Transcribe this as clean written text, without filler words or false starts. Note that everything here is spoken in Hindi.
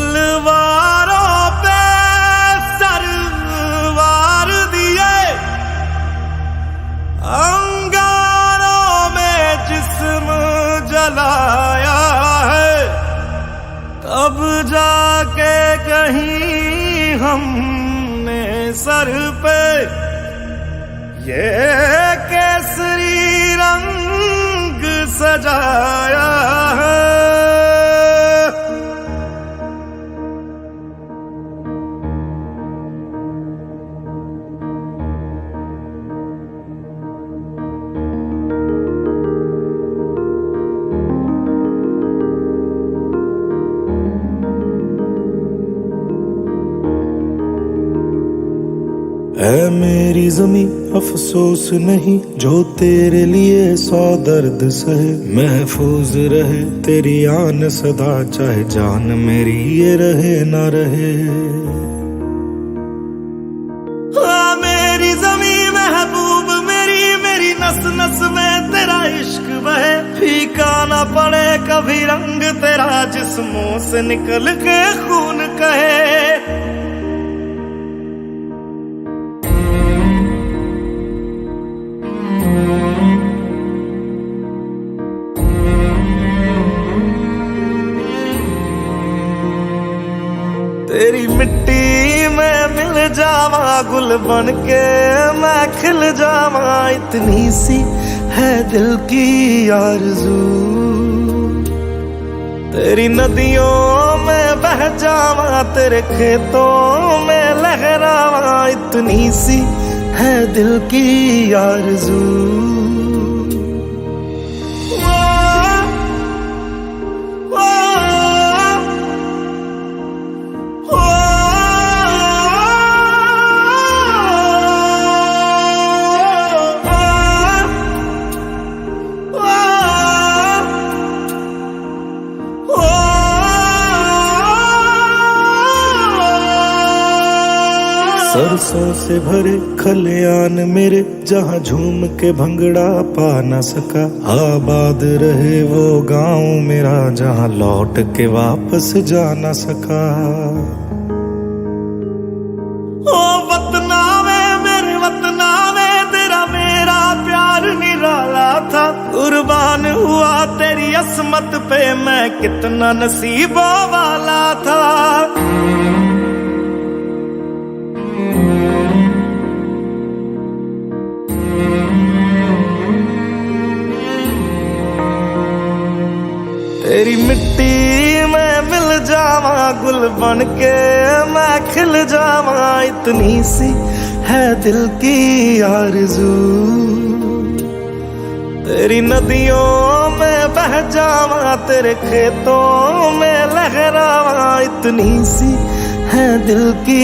तलवारों पे सरवार दिए, अंगारों में जिस्म जलाया है, तब जाके कहीं हमने सर पे ये केसरी रंग सजाया है। ऐ मेरी ज़मीं अफसोस नहीं जो तेरे लिए 100 दर्द सहे, महफूज रहे तेरी आन सदा चाहे जान मेरी ये रहे ना रहे। हाँ मेरी ज़मीं महबूब मेरी, मेरी नस नस में तेरा इश्क बहे, फीका ना पड़े कभी रंग तेरा जिस्मों से निकल के खून कहे। तेरी मिट्टी में मिल जावा गुल बन के मैं खिल जावा, इतनी सी है दिल की आरज़ू। तेरी नदियों में बह जावा तेरे खेतों में लहरावा, इतनी सी है दिल की आरज़ू। सरसों से भरे खलियान मेरे जहाँ झूम के भंगड़ा पा न सका, आबाद रहे वो गांव मेरा जहाँ लौट के वापस जा न सका। ओ वतना में मेरे वतना में तेरा मेरा प्यार निराला था, कुर्बान हुआ तेरी असमत पे मैं कितना नसीबों वाला था। तेरी मिट्टी में मिल जावा गुल बन के मैं खिल जावा, इतनी सी है दिल की आरज़ू। तेरी नदियों में बह जावा तेरे खेतों में लहरावा, इतनी सी है दिल की